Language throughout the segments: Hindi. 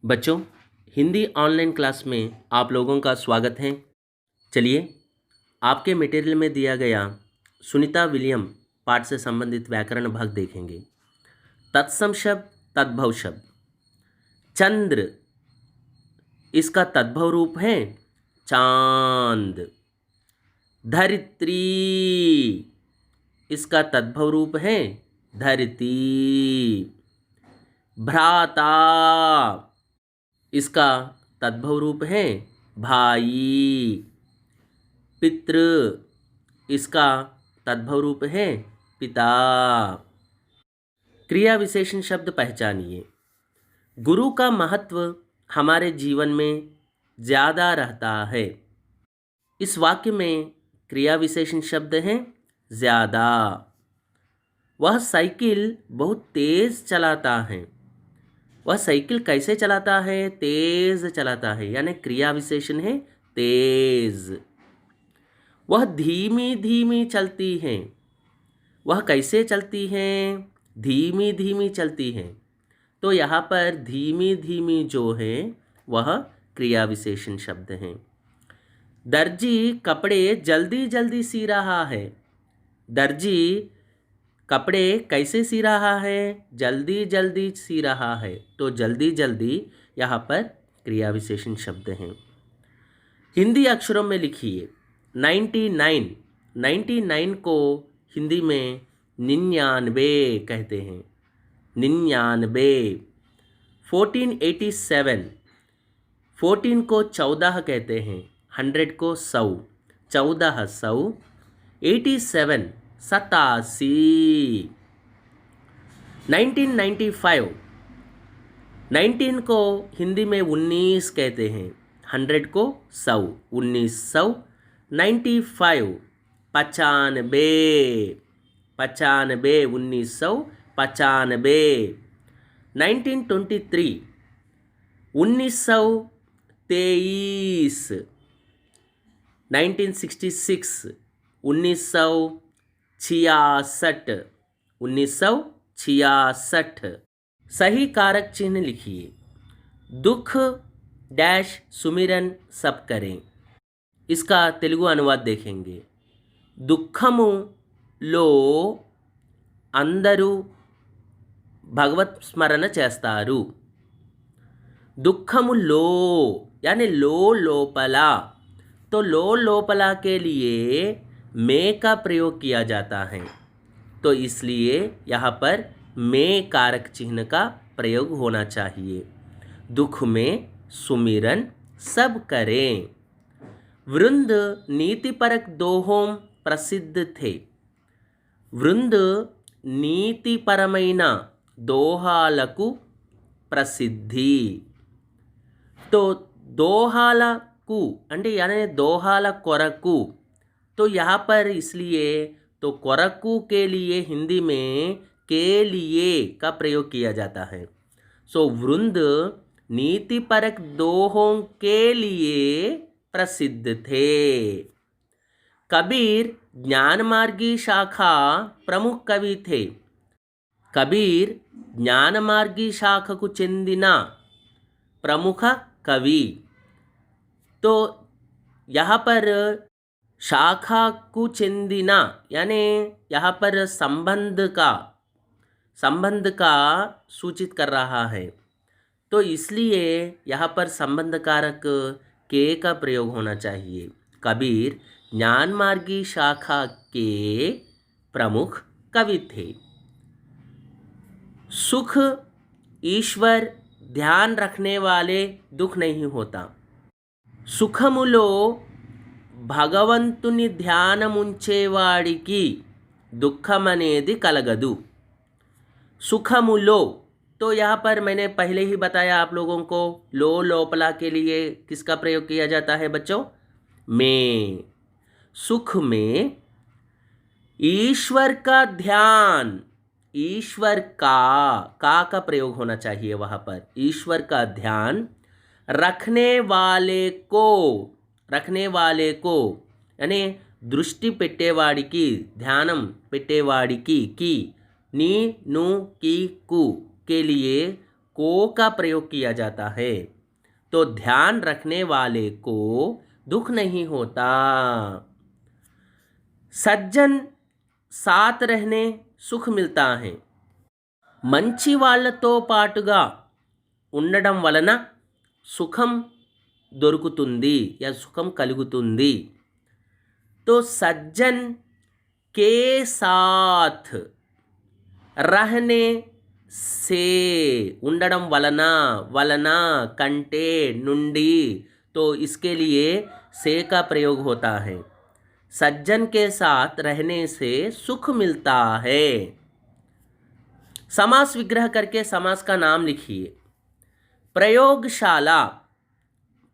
बच्चों, हिंदी ऑनलाइन क्लास में आप लोगों का स्वागत है। चलिए, आपके मटेरियल में दिया गया सुनीता विलियम पाठ से संबंधित व्याकरण भाग देखेंगे। तत्सम शब्द, तद्भव शब्द। चंद्र, इसका तद्भव रूप है चांद। धरित्री, इसका तद्भव रूप है धरती। भ्राता, इसका तद्भव रूप है भाई। पितृ, इसका तद्भव रूप है पिता। क्रिया विशेषण शब्द पहचानिए। गुरु का महत्व हमारे जीवन में ज़्यादा रहता है। इस वाक्य में क्रिया विशेषण शब्द है ज़्यादा। वह साइकिल बहुत तेज़ चलाता है। वह साइकिल कैसे चलाता है? तेज़ चलाता है, यानी क्रिया विशेषण है तेज़। वह धीमी धीमी चलती है। वह कैसे चलती है? धीमी धीमी चलती है। तो यहाँ पर धीमी धीमी जो है वह क्रिया विशेषण शब्द है। दर्जी कपड़े जल्दी जल्दी सी रहा है। दर्जी कपड़े कैसे सी रहा है? जल्दी जल्दी सी रहा है। तो जल्दी जल्दी यहाँ पर क्रिया विशेषण शब्द हैं। हिंदी अक्षरों में लिखिए 99। 99 को हिंदी में 99 कहते हैं। 99। 1487, 14 को 14 कहते हैं। 100 को 100, 14 100। 87 87। 1995, 19 को हिंदी में 19 कहते हैं। 100 को 100, 1900। 95 95, 95 1995। 1923 1923। 1966 1966, 1966। सही कारक चिन्ह लिखिए। दुख डैश सुमिरन सब करें। इसका तेलुगु अनुवाद देखेंगे। దుఃఖము లో అందరూ భగవత్ స్మరణ చేస్తారు। దుఃఖములో यानी लो लोपला। तो लो लोपला के लिए में का प्रयोग किया जाता है। तो इसलिए यहाँ पर में कारक चिन्ह का प्रयोग होना चाहिए। दुख में सुमिरन सब करें। वृंद नीतिपरक दोहों प्रसिद्ध थे। वृंद నీతిపరమైన దోహాలకు ప్రసిద్ధి। तो दोहाలకు అంటే यानी दोहाला కొరకు। तो यहाँ पर इसलिए तो కొరకు के लिए हिंदी में के लिए का प्रयोग किया जाता है। सो वृंद नीतिपरक दोहों के लिए प्रसिद्ध थे। कबीर ज्ञानमार्गी शाखा प्रमुख कवि थे। कबीर ज्ञानमार्गी शाखకు చెందిన प्रमुख कवि। तो यहाँ पर शाखा को చెందిన यानी यहाँ पर संबंध का सूचित कर रहा है। तो इसलिए यहाँ पर संबंध कारक के का प्रयोग होना चाहिए। कबीर ज्ञानमार्गी शाखा के प्रमुख कवि थे। सुख ईश्वर ध्यान रखने वाले दुख नहीं होता। సుఖములో భగవంతుని ధ్యానముంచేవాడికి దుఃఖమనేది కలగదు। सुखमुलो, तो यहाँ पर मैंने पहले ही बताया आप लोगों को लो लोपला के लिए किसका प्रयोग किया जाता है बच्चों? में। सुख में ईश्वर का ध्यान, ईश्वर का प्रयोग होना चाहिए वहाँ पर। ईश्वर का ध्यान रखने वाले को यानी दृष्टि పెట్టేవాడికి, ध्यानम పెట్టేవాడికి की नी नु की कु के लिए को का प्रयोग किया जाता है, तो ध्यान रखने वाले को दुख नहीं होता। सज्जन साथ रहने सुख मिलता है। మంచి వాళ్ళతో పాటుగా ఉండడం వలన సుఖం దొరుకుతుంది या సుఖం కలుగుతుంది। तो सज्जन के साथ रहने से ఉండడం వలన వలన कंटे నుండి, तो इसके लिए से का प्रयोग होता है। सज्जन के साथ रहने से सुख मिलता है। समास विग्रह करके समास का नाम लिखिए। प्रयोगशाला,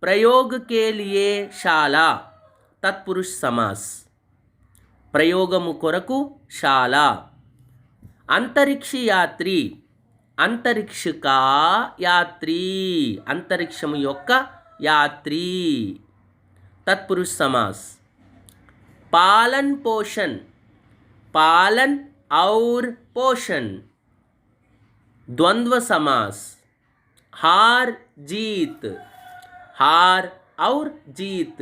प्रयोग के लिए शाला, तत्पुरुष समास। प्रयोगमु कोरकु शाला। अंतरिक्ष यात्री, अंतरिक्ष का यात्री, अंतरिक्षము యొక్క यात्री, तत्पुरुष समास। पालन पोषण, पालन और पोषण, द्वंद्व समास। हार जीत, हार और जीत,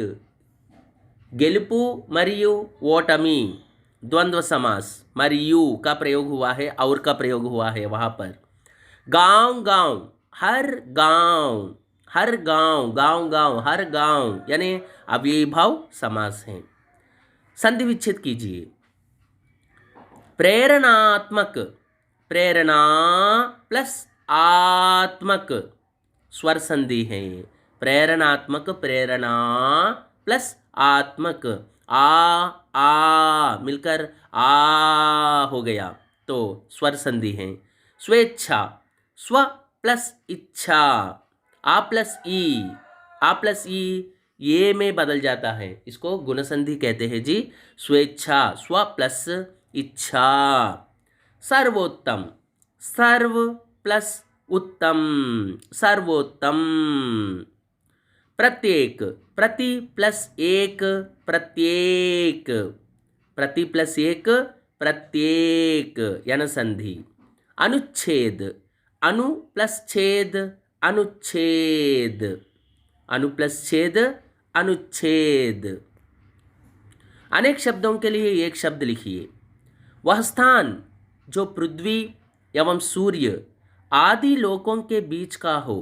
गेलुपु मरियु ओटमी, द्वंद्व समास। मरियु का प्रयोग हुआ है, और का प्रयोग हुआ है वहाँ पर। गांव गांव, हर गांव, हर गांव, गांव गांव, हर गांव, यानी अव्ययीभाव समास है। संधि विच्छेद कीजिए। प्रेरणात्मक, प्रेरणा प्लस आत्मक स्वर संधि है। प्रेरणात्मक, प्रेरणा प्लस आत्मक, आ मिलकर आ हो गया, तो स्वर संधि है। स्वेच्छा, स्व प्लस इच्छा, आ प्लस ई, आ प्लस ई ये में बदल जाता है, इसको गुण संधि कहते हैं जी। स्वेच्छा, स्व प्लस इच्छा। सर्वोत्तम, सर्व प्लस उत्तम, सर्वोत्तम। प्रत्येक, प्रति प्लस एक, प्रत्येक, प्रति प्लस एक, प्रत्येक यन संधि। अनुच्छेद, अनु प्लस छेद, अनुच्छेद, अनु प्लस छेद, अनुच्छेद। अनेक शब्दों के लिए एक शब्द लिखिए। वह स्थान जो पृथ्वी एवं सूर्य आदि लोकों के बीच का हो।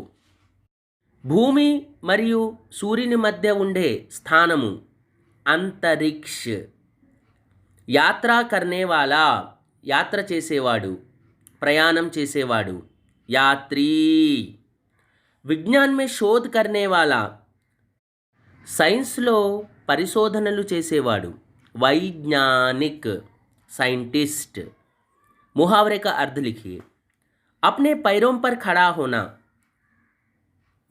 भूमि मरियु सूर्युनि मध्य ఉండే స్థానము अंतरिक्ष। यात्रा करने वाला, यात्रा చేసేవాడు, ప్రయాణం చేసేవాడు, यात्री। विज्ञान में शोध करने वाला, సైన్స్లో పరిశోధనలు చేసేవాడు, वैज्ञानिक, साइंटिस्ट। मुहावरे का अर्थ लिखिए। अपने पैरों पर खड़ा होना,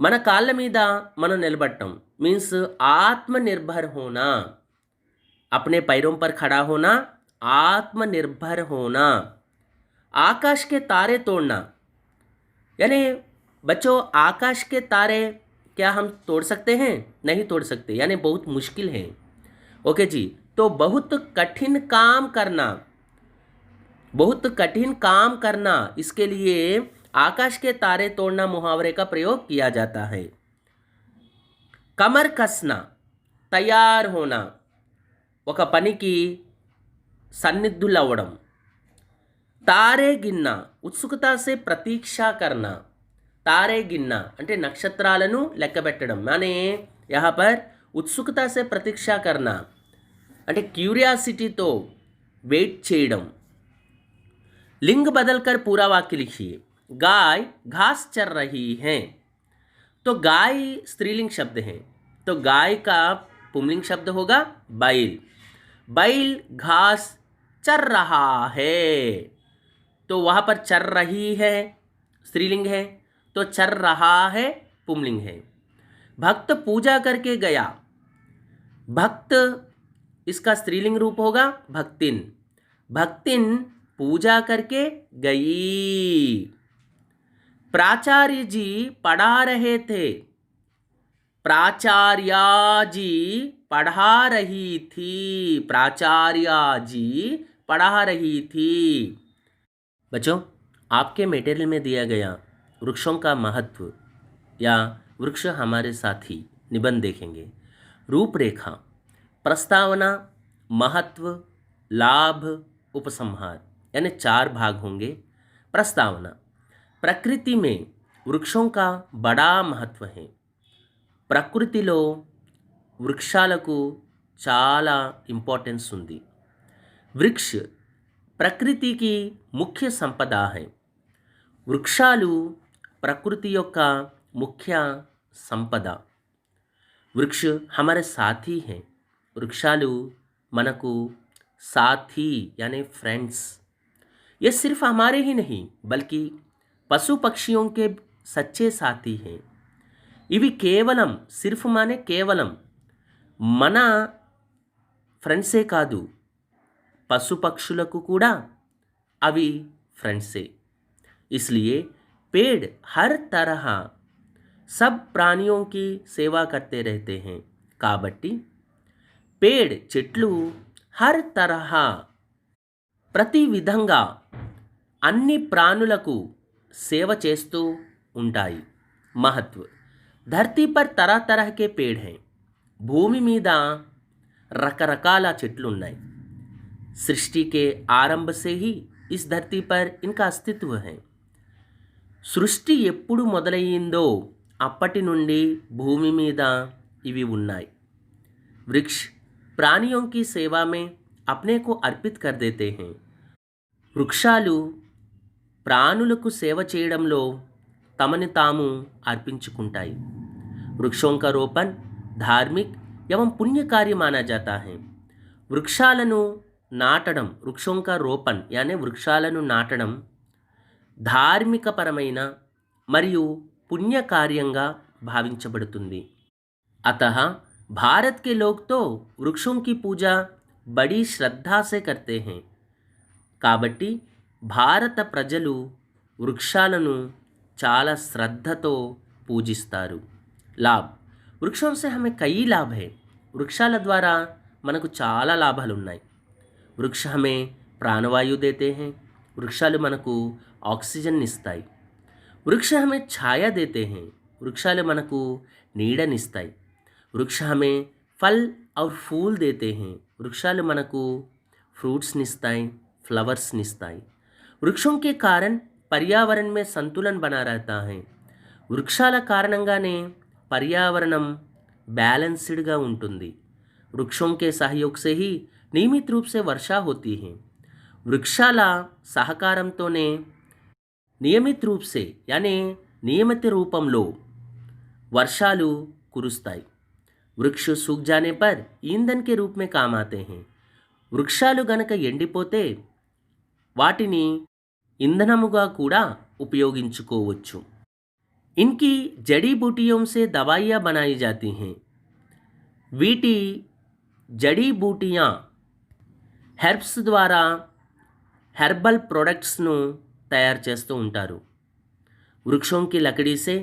మన కాళ్ళ మీద మనం నిలబడటం, मीन्स आत्मनिर्भर होना। अपने पैरों पर खड़ा होना, आत्मनिर्भर होना। आकाश के तारे तोड़ना, यानी बच्चों आकाश के तारे क्या हम तोड़ सकते हैं? नहीं तोड़ सकते, यानी बहुत मुश्किल है। ओके जी, तो बहुत कठिन काम करना, बहुत कठिन काम करना, इसके लिए आकाश के तारे तोड़ना मुहावरे का प्रयोग किया जाता है। कमर कसना, तैयार होना, ఒక పనికి సన్నిధులవ్వడం। तारे गिनना, उत्सुकता से प्रतीक्षा करना। तारे गिनना అంటే నక్షత్రాలను లెక్కబెట్టడం, माने यहाँ पर उत्सुकता से प्रतीक्षा करना అంటే क्यूरियासिटीతో वेट చేయడం। लिंग बदलकर पूरा वाक्य लिखिए। गाय घास चर रही है, तो गाय स्त्रीलिंग शब्द है, तो गाय का पुंलिंग शब्द होगा बैल। बैल घास चर रहा है, तो वहाँ पर चर रही है स्त्रीलिंग है, तो चर रहा है पुंलिंग है। भक्त पूजा करके गया, भक्त इसका स्त्रीलिंग रूप होगा भक्तिन। भक्तिन पूजा करके गई। प्राचार्य जी पढ़ा रहे थे, प्राचार्या जी पढ़ा रही थी, प्राचार्या जी पढ़ा रही थी। बच्चों आपके मटेरियल में दिया गया वृक्षों का महत्व या वृक्ष हमारे साथी निबंध देखेंगे। रूपरेखा, प्रस्तावना, महत्व, लाभ, उपसंहार, यानी 4 भाग होंगे। प्रस्तावना, प्रकृति में वृक्षों का बड़ा महत्व है। ప్రకృతిలో వృక్షాలకు చాలా ఇంపార్టెన్స్ ఉంది। వృక్ష ప్రకృతికి ముఖ్య సంపద है। వృక్షాలు ప్రకృతి యొక్క ముఖ్య సంపద। वृक्ष हमारे साथी हैं। वृक्षालु मनकु साथी यानी फ्रेंड्स। ये सिर्फ हमारे ही नहीं बल्कि पशु पक्षियों के सच्चे साथी हैं। ఇవి కేవలం సిర్ఫ్ మానే కేవలం మన ఫ్రెండ్సే కాదు, పశుపక్షులకు కూడా అవి ఫ్రెండ్సే। इसलिए पेड़ हर तरह सब प्राणियों की सेवा करते रहते हैं। కాబట్టి పేడ్ చెట్లు హర్ తరహ ప్రతి విధంగా అన్ని ప్రాణులకు సేవ చేస్తూ ఉంటాయి। महत्व, धरती पर तरह तरह के पेड़ हैं। భూమి మీద రకరకాల చెట్లు ఉన్నాయి। सृष्टि के आरंभ से ही इस धरती पर इनका अस्तित्व है। సృష్టి ఎప్పుడు మొదలయ్యిందో అప్పటి నుండి భూమి మీద ఇవి ఉన్నాయి। वृक्ष प्राणियों की सेवा में अपने को अर्पित कर देते हैं। వృక్షాలు ప్రాణులకు సేవ చేయడంలో తమని తాము అర్పించుకుంటాయి। वृक्षों का रोपण धार्मिक एवं पुण्य कार्य माना जाता है। వృక్షాలను నాటడం, వృక్షం का रोपण यानी వృక్షాలను నాటడం ధార్మికపరమైన మరియు పుణ్యకార్యంగా భావించబడుతుంది। अतः भारत के लोग तो वृक्षों की पूजा बड़ी श्रद्धा से करते हैं। కాబట్టి భారత ప్రజలు వృక్షాలను చాలా శ్రద్ధతో పూజిస్తారు। लाभ, वृक्षों से हमें कई लाभ है। వృక్షాల ద్వారా మనకు చాలా లాభాలు ఉన్నాయి। వృక్ష हमें ప్రాణవాయు देते हैं। వృక్షాలు మనకు ఆక్సిజన్ ఇస్తాయి। వృక్ష हमें ఛాయ देते हैं। వృక్షాలు మనకు నీడనిస్తాయి। వృక్ష हमें फल और फूल देते हैं। వృక్షాలు మనకు ఫ్రూట్స్నిస్తాయి, ఫ్లవర్స్నిస్తాయి। వృక్షों के कारण पर्यावरण में संतुलन बना रहता है। వృక్షాల కారణంగానే పర్యావరణం బ్యాలెన్స్డ్గా ఉంటుంది। वृक्षों के सहयोग से ही नियमित रूप से वर्षा होती है। వృక్షాల సహకారంతోనే నియమిత రూప్ से यानी నియమిత రూపంలో వర్షాలు కురుస్తాయి। वृक्ष सूख जाने पर ईंधन के रूप में काम आते हैं। వృక్షాలు గనక ఎండిపోతే వాటిని ఇంధనముగా కూడా ఉపయోగించుకోవచ్చు। इनकी जड़ी बूटियों से दवाइयाँ बनाई जाती हैं। వీటి జడీ బూటియాँ హెర్బ్స్ ద్వారా హెర్బల్ ప్రోడక్ట్స్ను తయారు చేస్తూ ఉంటారు। वृक्षों की लकड़ी से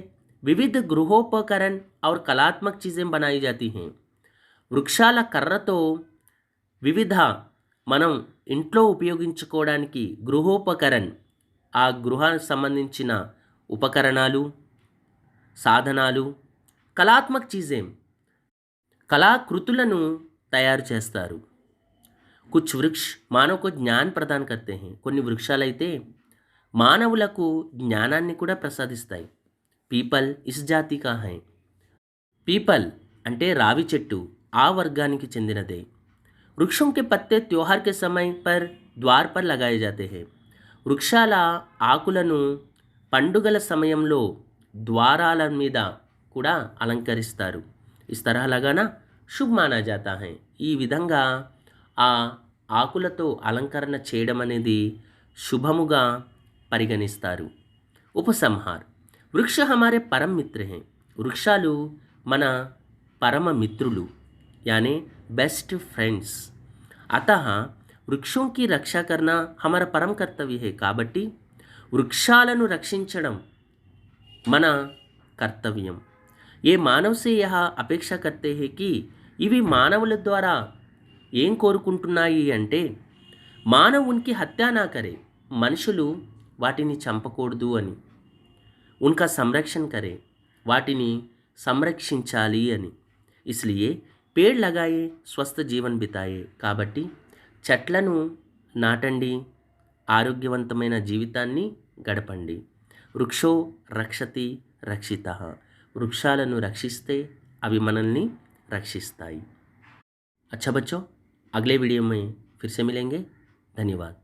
विविध गृहोपकरण और कलात्मक चीज़ें बनाई जाती हैं। వృక్షాల కర్రతో వివిధ మనం ఇంట్లో ఉపయోగించుకోవడానికి గృహోపకరణ్, ఆ గృహానికి సంబంధించిన ఉపకరణాలు, సాధనాలు, కళాత్మక చీజేం కళాకృతులను తయారు చేస్తారు। कुछ वृक्ष मानव को ज्ञान प्रदान करते हैं। కొన్ని వృక్షాలైతే మానవులకు జ్ఞానాన్ని కూడా ప్రసాదిస్తాయి। పీపల్ ఇస్ జాతి కా హై। పీపల్ అంటే రావి చెట్టు ఆ వర్గానికి చెందినదే। वृक्षों के पत्ते त्योहार के समय पर द्वार पर लगाए जाते हैं। వృక్షాల ఆకులను పండుగల సమయంలో ద్వారాల మీద కూడా అలంకరిస్తారు। इस तरह लगाना शुभ माना जाता है। ఈ విధంగా ఆ ఆకులతో అలంకరణ చేయడం అనేది శుభముగా పరిగణిస్తారు। ఉపసంహార్, వృక్ష हमारे परम मित्र हैं। వృక్షాలు మన పరమ మిత్రులు यानी बेस्ट फ्रेंड्स। अतः వృక్షों की रक्षा करना हमारा परम कर्तव्य है। కాబట్టి వృక్షాలను రక్షించడం మన కర్తవ్యం। ये मानव से यह अपेक्षा करते हैं कि ఇవి మానవుల ద్వారా ఏం కోరుకుంటున్నాయి అంటే మానవ్ ఉన్కి హత్య నా కరే, మనుషులు వాటిని చంపకూడదు అని। उनका संरक्षण करें, వాటిని సంరక్షించాలి అని. इसलिए पेड़ लगाए స్వస్థ జీవన్ బితాయే. కాబట్టి చెట్లను నాటండి, ఆరోగ్యవంతమైన జీవితాన్ని గడపండి. వృక్షో రక్షతి రక్షితః. వృక్షాలను రక్షిస్తే అవి మనల్ని రక్షిస్తాయి. अच्छा बच्चों, अगले वीडियो में फिर से मिलेंगे. धन्यवाद.